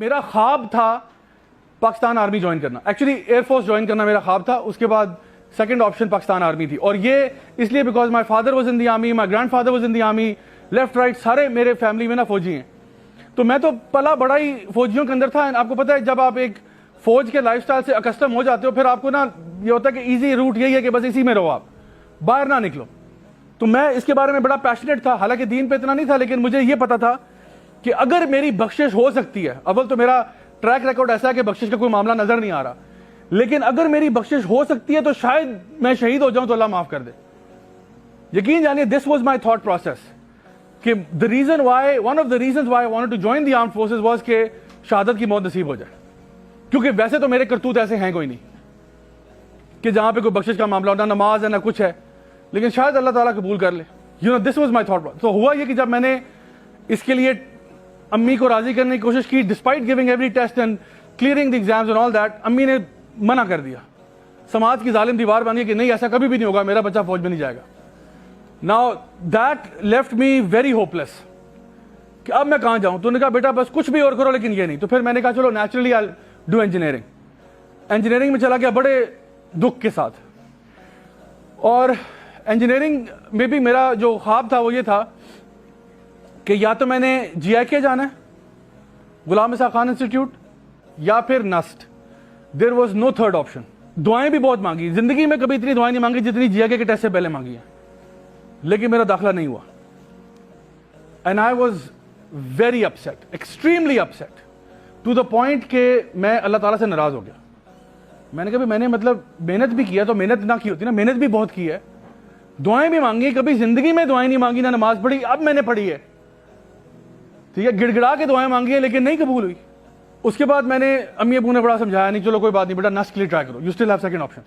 میرا خواب تھا پاکستان آرمی جوائن کرنا, ایکچولی ایئر فورس جوائن کرنا میرا خواب تھا. اس کے بعد سیکنڈ آپشن پاکستان آرمی تھی, اور یہ اس لیے because my father was in the army, my grand father was in the army, left right سارے میرے فیملی میں نا فوجی ہیں. تو میں تو پلا بڑا ہی فوجیوں کے اندر تھا. آپ کو پتہ ہے جب آپ ایک فوج کے لائف سٹائل سے اکسٹم ہو جاتے ہو, پھر آپ کو نا یہ ہوتا ہے کہ ایزی روٹ یہی ہے کہ بس اسی میں رہو, آپ باہر نہ نکلو. تو میں اس کے بارے میں بڑا پیشنیٹ تھا, حالانکہ دین پہ اتنا نہیں تھا, لیکن مجھے یہ پتا تھا کہ اگر میری بخشش ہو سکتی ہے, اول تو میرا ٹریک ریکارڈ ایسا ہے کہ بخشش کا کوئی معاملہ نظر نہیں آ رہا, لیکن اگر میری بخشش ہو سکتی ہے تو شاید میں شہید ہو جاؤں تو اللہ معاف کر دے. یقین جانیے this was my thought process کہ one of the reasons why I wanted to join the armed forces was کہ شہادت کی موت نصیب ہو جائے. کیونکہ ویسے تو میرے کرتوت ایسے ہیں کوئی نہیں کہ جہاں پہ کوئی بخشش کا معاملہ ہو, نہ نماز ہے نہ کچھ ہے, لیکن شاید اللہ تعالیٰ قبول کر لے. دس واز مائی تھاٹ. تو ہوا یہ کہ جب میں نے اس کے لیے امی کو راضی کرنے کی کوشش کی, despite giving every test and clearing the exams and all that, امی نے منع کر دیا. سماج کی ظالم دیوار بن گئی کہ نہیں ایسا کبھی بھی نہیں ہوگا, میرا بچہ فوج میں نہیں جائے گا. Now that left me very hopeless کہ اب میں کہاں جاؤں. تو نے کہا بیٹا بس کچھ بھی اور کرو لیکن یہ نہیں. تو پھر میں نے کہا چلو naturally I do engineering. Engineering میں چلا گیا بڑے دکھ کے ساتھ, اور انجینئرنگ میں بھی میرا جو خواب تھا وہ یہ تھا کہ یا تو میں نے جی آئی کے جانا ہے, غلام اسحاق خان انسٹیٹیوٹ, یا پھر NUST. There was no third option. دعائیں بھی بہت مانگی, زندگی میں کبھی اتنی دعائیں نہیں مانگی جتنی جی آئی کے ٹیسٹ سے پہلے مانگی ہیں, لیکن میرا داخلہ نہیں ہوا. And I was very upset, extremely upset, to the point کہ میں اللہ تعالیٰ سے ناراض ہو گیا. میں نے کہا میں نے مطلب محنت بھی کیا, تو محنت نہ کی ہوتی نا, محنت بھی بہت کی ہے, دعائیں بھی مانگی, کبھی زندگی میں دعائیں نہیں مانگی, نہ نماز پڑھی, اب میں نے پڑھی ہے, ٹھیک ہے, گڑ گڑا کے دعائیں مانگی ہیں لیکن نہیں قبول ہوئی. اس کے بعد میں نے امی ابو نے بڑا سمجھایا, نہیں چلو کوئی بات نہیں بیٹا, نسٹ کے لیے ٹرائی کرو, you still have second option.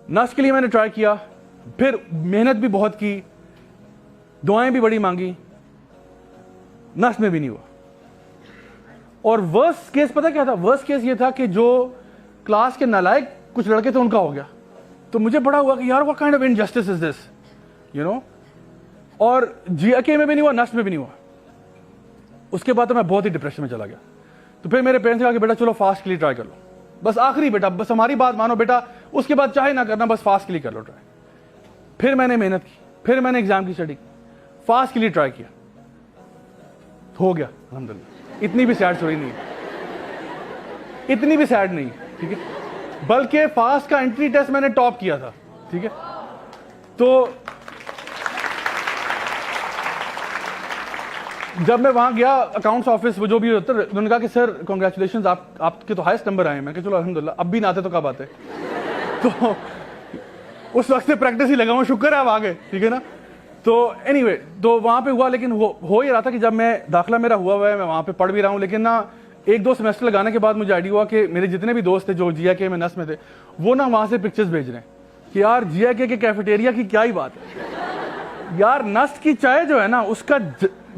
NUST کے لیے میں نے ٹرائی کیا, پھر محنت بھی بہت کی, دعائیں بھی بڑی مانگی, نسٹ میں بھی نہیں ہوا. اور ورسٹ کیس پتہ کیا تھا؟ ورسٹ کیس یہ تھا کہ جو کلاس کے نالائق کچھ لڑکے تھے ان کا ہو گیا. تو مجھے بڑا ہوا کہ یار what kind of injustice is this, اور جی اے کے میں بھی نہیں ہوا, نسٹ میں بھی نہیں ہوا. اس کے بعد تو میں بہت ہی ڈپریشن میں چلا گیا. تو پھر میرے پیرنٹس نے کہا کہ بیٹا چلو فاسٹ کے لیے ٹرائی کر لو, بس آخری بیٹا, بس ہماری بات مانو بیٹا, اس کے بعد چاہے نہ کرنا, بس فاسٹ کے لیے کر لو ٹرائی. پھر میں نے محنت کی, پھر میں نے ایگزام کی اسٹڈی کی, فاسٹ کے لیے ٹرائی کیا, ہو گیا الحمدللہ. اتنی بھی سیڈ سٹوری نہیں ہے, اتنی بھی سیڈ نہیں, ٹھیک ہے, بلکہ فاسٹ کا انٹری ٹیسٹ میں نے ٹاپ کیا تھا, ٹھیک ہے. تو جب میں وہاں گیا اکاؤنٹس آفس, وہ جو بھی ہوتا ہے, انہوں نے کہا کہ سر کنگریچولیشنز, آپ کے تو ہائیسٹ نمبر آئے ہیں. میں کہ چلو الحمدللہ, اب بھی نہ آتے تو کب آتے. تو اس وقت سے پریکٹس ہی لگا ہوں, شکر ہے اب آ گئے, ٹھیک ہے نا. تو اینی وے, تو وہاں پہ ہوا, لیکن ہو یہ رہا تھا کہ جب میں داخلہ میرا ہوا ہے, میں وہاں پہ پڑھ بھی رہا ہوں, لیکن نا ایک دو سیمسٹر لگانے کے بعد مجھے آئیڈیا ہوا کہ میرے جتنے بھی دوست تھے جو جی آئی کے میں نس میں تھے, وہ نا وہاں سے پکچرز بھیج رہے ہیں کہ یار جی آئی کے کیفیٹیریا کی کیا ہی بات ہے, یار نسٹ کی چائے جو ہے نا اس کا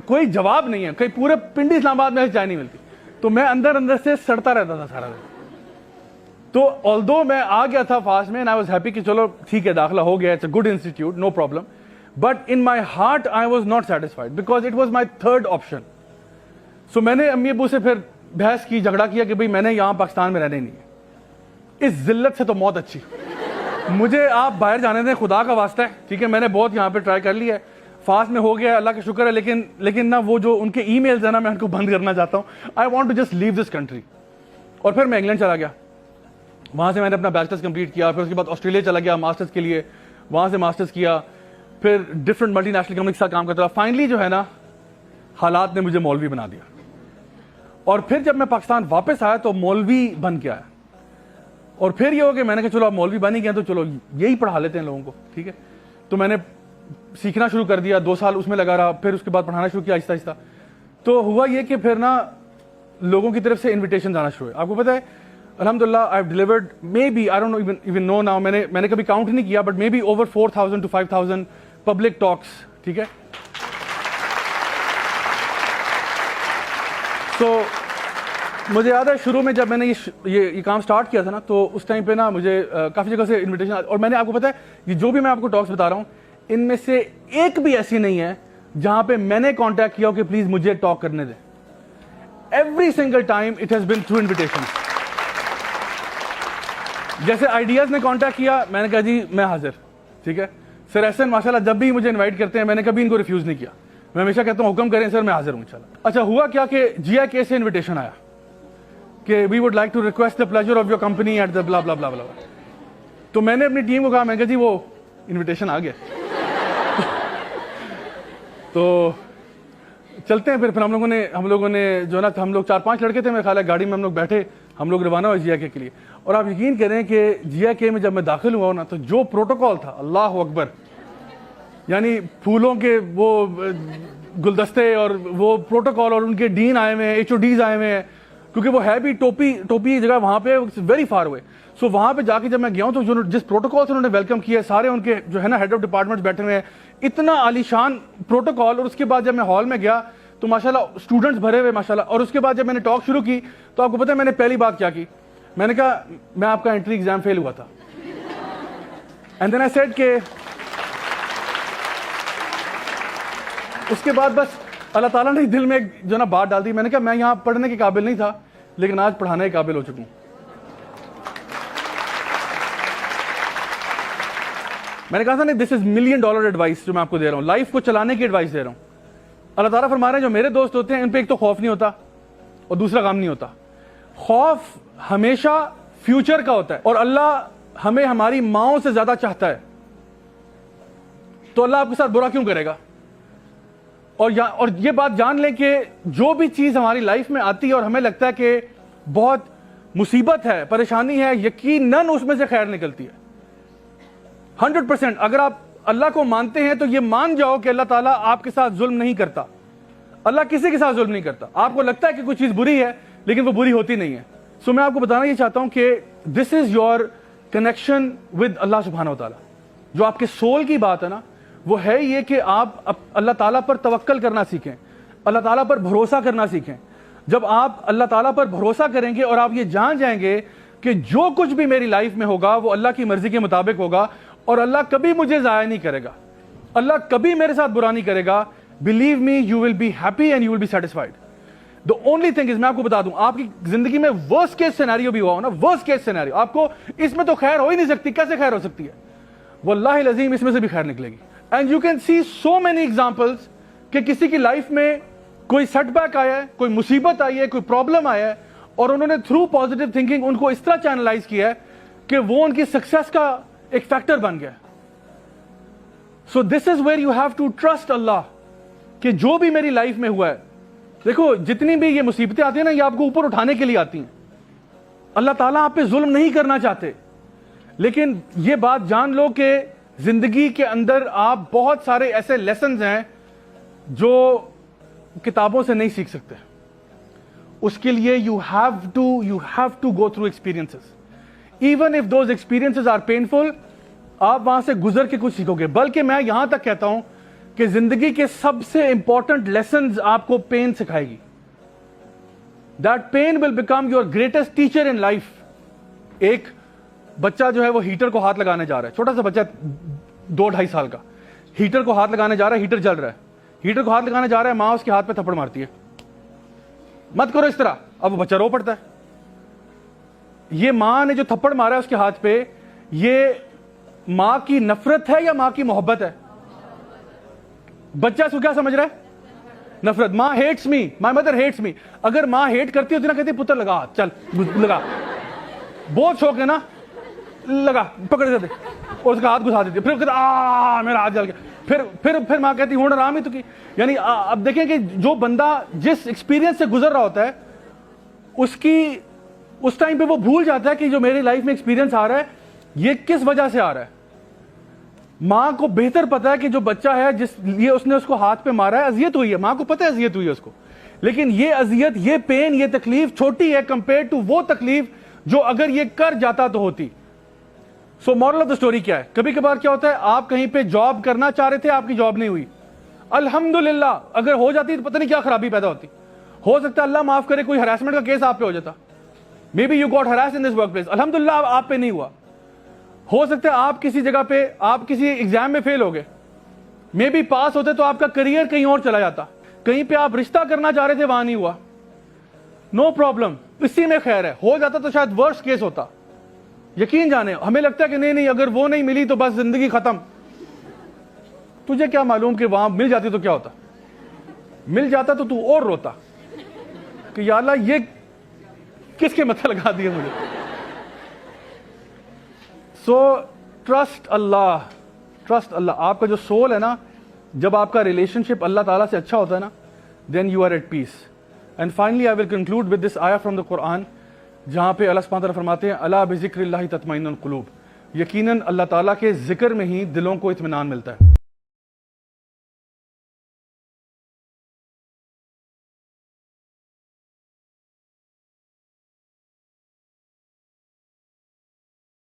کوئی جواب نہیں ہے, کہیں پورے پنڈی اسلام آباد میں چائے نہیں ملتی. تو میں اندر سے سڑتا رہتا تھا سارا دن. تو آلدو میں آ گیا تھا فاسٹ میں, اینڈ آئی واز ہیپی کہ چلو ٹھیک ہے داخلہ ہو گیا, it's a good institute, no problem. But in my heart I was not satisfied because it was my third option. So میں نے امی ابو سے پھر بحث کی, جھگڑا کیا کہ بھائی میں نے یہاں پاکستان میں رہنے نہیں ہے, اس ذلت سے تو موت اچھی, مجھے آپ باہر جانے دیں, خدا کا واسطہ ہے, ٹھیک ہے. میں نے بہت یہاں پہ ٹرائی کر لی ہے, فاسٹ میں ہو گیا, اللہ کا شکر ہے, لیکن نا وہ جو ان کے ای میلز ہیں نا, میں ان کو بند کرنا چاہتا ہوں. I want to just leave this country. اور پھر میں انگلینڈ چلا گیا, وہاں سے میں نے اپنا بیچلرس کمپلیٹ کیا, پھر اس کے بعد آسٹریلیا چلا گیا ماسٹرز کے لیے, وہاں سے ماسٹرز کیا, پھر ڈفرنٹ ملٹی نیشنل کمپنی کے ساتھ کام کرتا رہا. فائنلی جو ہے نا حالات نے مجھے مولوی بنا دیا, اور پھر جب میں پاکستان واپس آیا تو مولوی بن کے آیا. اور پھر یہ ہو کہ میں نے کہا چلو اب مولوی بن ہی گیا تو چلو یہی پڑھا لیتے ہیں لوگوں کو, ٹھیک ہے. تو میں نے سیکھنا شروع کر دیا, 2 سال اس میں لگا رہا, پھر اس کے بعد پڑھانا شروع کیا آہستہ آہستہ. تو ہوا یہ کہ پھر نا لوگوں کی طرف سے انویٹیشن آنا شروع ہوئے. آپ کو پتہ ہے الحمدللہ I have delivered maybe I don't even know now, میں نے کبھی کاؤنٹ نہیں کیا, but maybe over 4000 to 5000 public talks, ٹھیک ہے. تو مجھے یاد ہے شروع میں جب میں نے یہ کام سٹارٹ کیا تھا نا, تو اس ٹائم پہ نا مجھے کافی جگہ سے انویٹیشن, اور میں نے آپ کو پتا ہے یہ جو بھی میں آپ کو ٹاکس بتا رہا ہوں ان میں سے ایک بھی ایسی نہیں ہے جہاں پہ میں نے کانٹیکٹ کیا ہو کہ پلیز مجھے ٹاک کرنے دیں. Every single time it has been through invitations. جیسے آئیڈیاز نے کانٹیکٹ کیا, میں نے کہا جی میں حاضر, ٹھیک ہے. سر احسن ماشاءاللہ جب بھی مجھے انوائٹ کرتے ہیں میں نے کبھی ان کو ریفیوز نہیں کیا, میں ہمیشہ کہتا ہوں حکم کریں سر میں حاضر ہوں انشاءاللہ. اچھا ہوا کیا کہ جی آئی کے سے انویٹیشن آیا کہ we would like to request the pleasure of your company at the blah blah blah بلا. تو میں نے اپنی ٹیم کو کہا, میں نے کہا جی وہ انویٹیشن آ گیا تو چلتے ہیں. پھر ہم لوگوں نے جو نا ہم لوگ 4-5 لڑکے تھے میرے خیال ہے, گاڑی میں ہم لوگ بیٹھے, ہم لوگ روانہ ہوئے جی آئی کے لیے. اور آپ یقین کریں کہ جی آئی کے میں جب میں داخل ہوا نا تو جو پروٹوکول تھا, اللہ اکبر, یعنی پھولوں کے وہ گلدستے اور وہ پروٹوکول, اور ان کے ڈین آئے ہوئے ہیں, ایچ او ڈیز آئے ہوئے ہیں, کیونکہ وہ ہے بھی ٹوپی جگہ وہاں پہ ویری فار ہوئے. سو وہاں پہ جا کے جب میں گیا ہوں تو جو جس پروٹوکول سے انہوں نے ویلکم کیا, سارے ان کے جو ہے نا ہیڈ آف ڈپارٹمنٹ بیٹھے ہوئے ہیں, اتنا عالیشان پروٹوکول. اور اس کے بعد جب میں ہال میں گیا تو ماشاءاللہ اسٹوڈنٹس بھرے ہوئے ماشاءاللہ. اور اس کے بعد جب میں نے ٹاک شروع کی تو آپ کو پتہ ہے میں نے پہلی بات کیا کی, میں نے کہا میں آپ کا انٹری ایگزام فیل ہوا تھا. اینڈ دین آئی سیڈ کہ اس کے بعد بس اللہ تعالیٰ نے دل میں جو نا بات ڈال دی. میں نے کہا میں یہاں پڑھنے کے قابل نہیں تھا لیکن آج پڑھانے کے قابل ہو چکا ہوں. میں نے کہا تھا نہیں, دس از $1 ملین ایڈوائس جو میں آپ کو دے رہا ہوں, لائف کو چلانے کی ایڈوائس دے رہا ہوں. اللہ تعالیٰ فرما رہے ہیں جو میرے دوست ہوتے ہیں ان پہ ایک تو خوف نہیں ہوتا اور دوسرا غم نہیں ہوتا. خوف ہمیشہ فیوچر کا ہوتا ہے, اور اللہ ہمیں ہماری ماؤں سے زیادہ چاہتا ہے, تو اللہ آپ کے ساتھ برا کیوں کرے گا. اور یہ بات جان لیں کہ جو بھی چیز ہماری لائف میں آتی ہے اور ہمیں لگتا ہے کہ بہت مصیبت ہے, پریشانی ہے, یقیناً اس میں سے خیر نکلتی ہے 100%. اگر آپ اللہ کو مانتے ہیں تو یہ مان جاؤ کہ اللہ تعالیٰ آپ کے ساتھ ظلم نہیں کرتا. اللہ کسی کے ساتھ ظلم نہیں کرتا. آپ کو لگتا ہے کہ کوئی چیز بری ہے لیکن وہ بری ہوتی نہیں ہے. سو میں آپ کو بتانا یہ چاہتا ہوں کہ دس از یور کنیکشن ود اللہ سبحانہ و تعالیٰ. جو آپ کے سول کی بات ہے نا, وہ ہے یہ کہ آپ اللہ تعالیٰ پر توکل کرنا سیکھیں, اللہ تعالیٰ پر بھروسہ کرنا سیکھیں. جب آپ اللہ تعالیٰ پر بھروسہ کریں گے اور آپ یہ جان جائیں گے کہ جو کچھ بھی میری لائف میں ہوگا وہ اللہ کی مرضی کے مطابق ہوگا, اور اللہ کبھی مجھے ضائع نہیں کرے گا, اللہ کبھی میرے ساتھ برا نہیں کرے گا, believe me you will be happy and you will be satisfied. The only thing is, میں آپ کو بتا دوں, آپ کی زندگی میں ورسٹ کیس سینیریو بھی ہوا ہو نا, ورسٹ کیس سینیریو, آپ کو اس میں تو خیر ہو ہی نہیں سکتی, کیسے خیر ہو سکتی ہے, واللہ العظیم اس میں سے بھی خیر نکلے گی. And you can see so many examples کہ کسی کی لائف میں کوئی سیٹ بیک آیا ہے, کوئی مصیبت آئی ہے, کوئی پرابلم آیا ہے, اور انہوں نے تھرو پازیٹیو تھنکنگ ان کو اس طرح چینلائز کیا ہے کہ وہ ان کی سکسیس کا ایک فیکٹر بن گیا. So this is where you have to trust Allah کہ جو بھی میری لائف میں ہوا ہے, دیکھو جتنی بھی یہ مصیبتیں آتی ہیں نا, یہ آپ کو اوپر اٹھانے کے لیے آتی ہیں. اللہ تعالیٰ آپ پہ ظلم نہیں کرنا چاہتے, لیکن یہ بات جان لو کہ زندگی کے اندر آپ بہت سارے ایسے لیسنز ہیں جو کتابوں سے نہیں سیکھ سکتے. اس کے لیے you have to go through experiences. Even if those experiences are painful, آپ وہاں سے گزر کے کچھ سیکھو گے. بلکہ میں یہاں تک کہتا ہوں کہ زندگی کے سب سے امپورٹنٹ لیسنز آپ کو پین سکھائے گی. That pain will become your greatest teacher in life. ایک بچہ جو ہے وہ ہیٹر کو ہاتھ لگانے جا رہا ہے, چھوٹا سا بچہ 2-2.5 سال کا, ہیٹر کو ہاتھ لگانے جا رہا ہے, ہیٹر جل رہا ہے, ہیٹر کو ہاتھ لگانے جا رہا ہے, ماں اس کے ہاتھ پہ تھپڑ مارتی ہے, مت کرو اس طرح. اب وہ بچہ رو پڑتا ہے. یہ ماں نے جو تھپڑ مارا ہے اس کے ہاتھ پہ, یہ ماں کی نفرت ہے یا ماں کی محبت ہے؟ بچہ اس کو کیا سمجھ رہا ہے؟ نفرت. ماں hates me, my mother hates me. اگر ماں ہیٹ کرتی ہوتی نا, کہتی پتر لگا, چل لگا, بہت شوق ہے نا, لگا, پکڑ دیتے اور اس کا ہاتھ گھسا دیتی, پھر کہتا میرا ہاتھ جل گیا, پھر ماں کہتی ہوں آرام ہی تو کی. یعنی اب دیکھیں کہ جو بندہ جس ایکسپیرینس سے گزر رہا ہوتا ہے اس ٹائم پہ وہ بھول جاتا ہے کہ جو میری لائف میں ایکسپیرینس آ رہا ہے یہ کس وجہ سے آ رہا ہے. ماں کو بہتر پتا ہے کہ جو بچہ ہے جس لیے اس نے اس کو ہاتھ پہ مارا ہے, اذیت ہوئی ہے, ماں کو پتا ہے اذیت ہوئی ہے اس کو, لیکن یہ اذیت, یہ پین, یہ تکلیف چھوٹی ہے کمپیئر ٹو وہ تکلیف جو اگر یہ کر جاتا تو ہوتی. سو مورل آف دا اسٹوری کیا ہے؟ کبھی کبھار کیا ہوتا ہے, آپ کہیں پہ جاب کرنا چاہ رہے تھے, آپ کی جاب نہیں ہوئی, الحمدللہ. اگر ہو جاتی تو پتہ نہیں کیا خرابی پیدا ہوتی. ہو سکتا ہے اللہ معاف کرے کوئی ہراسمنٹ کا کیس آپ پہ ہو جاتا, may be you got harassed in this workplace, الحمدللہ آپ پہ نہیں ہوا. ہو سکتا ہے آپ کسی جگہ پہ آپ کسی ایگزام میں فیل ہو گئے, مے بی پاس ہوتے تو آپ کا کریئر کہیں اور چلا جاتا. کہیں پہ آپ رشتہ کرنا چاہ رہے تھے, وہاں نہیں ہوا. نو پرابلم, اسی میں خیر ہے. ہو جاتا تو شاید ورسٹ کیس ہوتا. یقین جانے ہمیں لگتا ہے کہ نہیں اگر وہ نہیں ملی تو بس زندگی ختم. تجھے کیا معلوم کہ وہاں مل جاتی تو کیا ہوتا, مل جاتا تو اور روتا کہ یا اللہ یہ کس کے متھے لگا دیے مجھے. سو ٹرسٹ اللہ, ٹرسٹ اللہ. آپ کا جو سول ہے نا, جب آپ کا ریلیشن شپ اللہ تعالیٰ سے اچھا ہوتا ہے نا, then you are at peace. And finally I will conclude with this آیا فرام دا قرآن, جہاں پہ اللہ سبحانہ تعالیٰ فرماتے ہیں الا بذکر اللہ تطمئن القلوب, یقیناً اللہ تعالیٰ کے ذکر میں ہی دلوں کو اطمینان ملتا ہے.